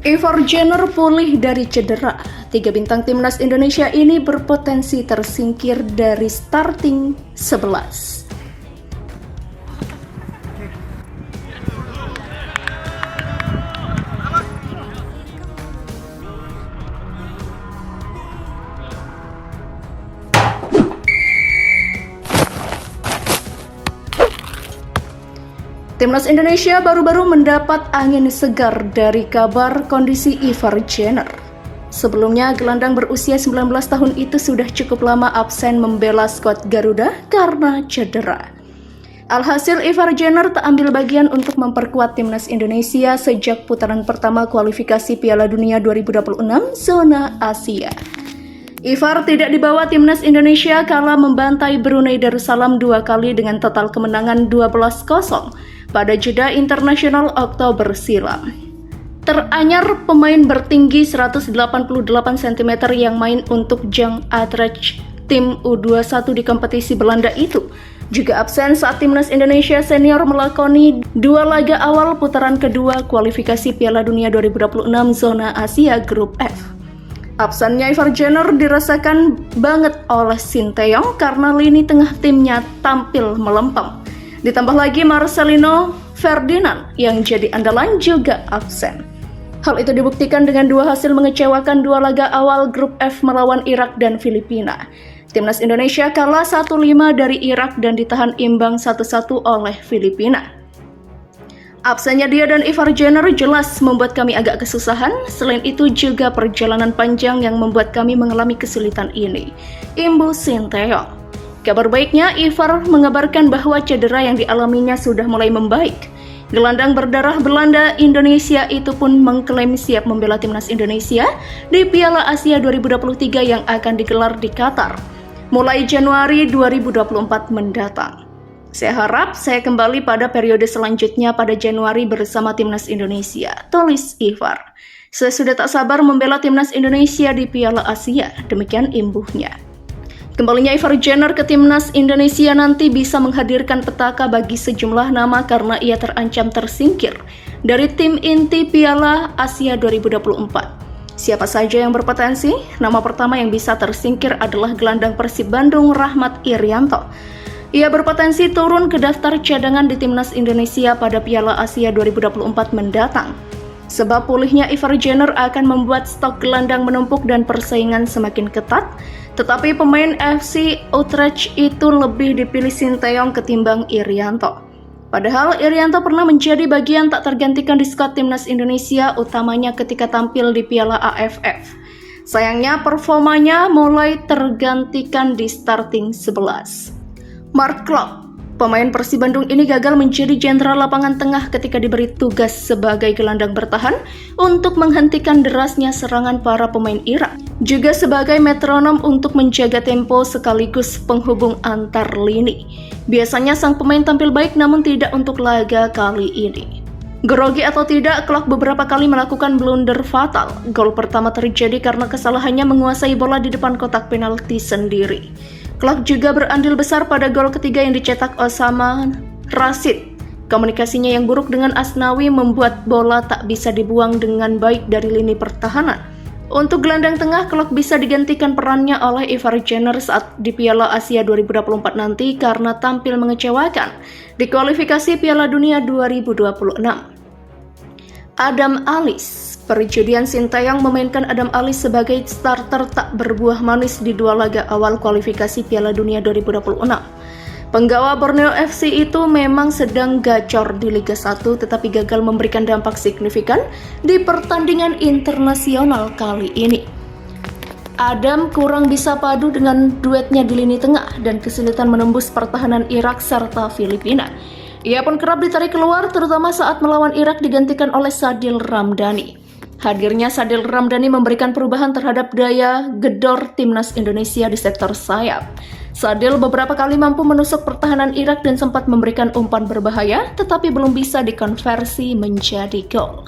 Ivar Jenner pulih dari cedera. 3 bintang timnas Indonesia ini berpotensi tersingkir dari starting 11. Timnas Indonesia baru-baru mendapat angin segar dari kabar kondisi Ivar Jenner. Sebelumnya, gelandang berusia 19 tahun itu sudah cukup lama absen membela skuad Garuda karena cedera. Alhasil, Ivar Jenner tak ambil bagian untuk memperkuat timnas Indonesia sejak putaran pertama kualifikasi Piala Dunia 2026 zona Asia. Ivar tidak dibawa timnas Indonesia kala membantai Brunei Darussalam 2 kali dengan total kemenangan 12-0 pada jeda internasional Oktober silam. Teranyar pemain bertinggi 188 cm yang main untuk Jong Utrecht tim U21 di kompetisi Belanda itu juga absen saat timnas Indonesia senior melakoni 2 laga awal putaran kedua kualifikasi Piala Dunia 2026 zona Asia Grup F. Absennya Ivar Jenner dirasakan banget oleh Sinteyong karena lini tengah timnya tampil melempem. Ditambah lagi Marcelino Ferdinand yang jadi andalan juga absen. Hal itu dibuktikan dengan 2 hasil mengecewakan 2 laga awal grup F melawan Irak dan Filipina. Timnas Indonesia kalah 1-5 dari Irak dan ditahan imbang 1-1 oleh Filipina. Absennya dia dan Ivar Jenner jelas membuat kami agak kesusahan, selain itu juga perjalanan panjang yang membuat kami mengalami kesulitan ini. Imbu Sinteyong. Kabar baiknya, Ivar mengabarkan bahwa cedera yang dialaminya sudah mulai membaik. Gelandang berdarah Belanda Indonesia itu pun mengklaim siap membela timnas Indonesia di Piala Asia 2023 yang akan digelar di Qatar mulai Januari 2024 mendatang. Saya harap saya kembali pada periode selanjutnya pada Januari bersama timnas Indonesia, tulis Ivar. Saya sudah tak sabar membela timnas Indonesia di Piala Asia, demikian imbuhnya. Kembalinya Ivar Jenner ke timnas Indonesia nanti bisa menghadirkan petaka bagi sejumlah nama karena ia terancam tersingkir dari tim inti Piala Asia 2024. Siapa saja yang berpotensi? Nama pertama yang bisa tersingkir adalah gelandang Persib Bandung Rahmat Irianto. Ia berpotensi turun ke daftar cadangan di timnas Indonesia pada Piala Asia 2024 mendatang. Sebab pulihnya Ivar Jenner akan membuat stok gelandang menumpuk dan persaingan semakin ketat, tetapi pemain FC Utrecht itu lebih dipilih Sinteyong ketimbang Irianto. Padahal Irianto pernah menjadi bagian tak tergantikan di skuad timnas Indonesia, utamanya ketika tampil di Piala AFF. Sayangnya performanya mulai tergantikan di starting 11. Mark Klok, pemain Persib Bandung ini gagal menjadi jenderal lapangan tengah ketika diberi tugas sebagai gelandang bertahan untuk menghentikan derasnya serangan para pemain Irak, juga sebagai metronom untuk menjaga tempo sekaligus penghubung antar lini. Biasanya sang pemain tampil baik namun tidak untuk laga kali ini. Grogi atau tidak, Klok beberapa kali melakukan blunder fatal. Gol pertama terjadi karena kesalahannya menguasai bola di depan kotak penalti sendiri. Klok juga berandil besar pada gol ketiga yang dicetak Osama Rashid. Komunikasinya yang buruk dengan Asnawi membuat bola tak bisa dibuang dengan baik dari lini pertahanan. Untuk gelandang tengah, Klok bisa digantikan perannya oleh Ivar Jenner saat di Piala Asia 2024 nanti karena tampil mengecewakan di kualifikasi Piala Dunia 2026. Adam Alis. Perjudian Sinteyong memainkan Adam Alis sebagai starter tak berbuah manis di 2 laga awal kualifikasi Piala Dunia 2026. Penggawa Borneo FC itu memang sedang gacor di Liga 1 tetapi gagal memberikan dampak signifikan di pertandingan internasional kali ini. Adam kurang bisa padu dengan duetnya di lini tengah dan kesulitan menembus pertahanan Irak serta Filipina. Ia pun kerap ditarik keluar terutama saat melawan Irak digantikan oleh Sadil Ramdhani. Hadirnya Sadil Ramdhani memberikan perubahan terhadap daya gedor timnas Indonesia di sektor sayap. Sadil beberapa kali mampu menusuk pertahanan Irak dan sempat memberikan umpan berbahaya, tetapi belum bisa dikonversi menjadi gol.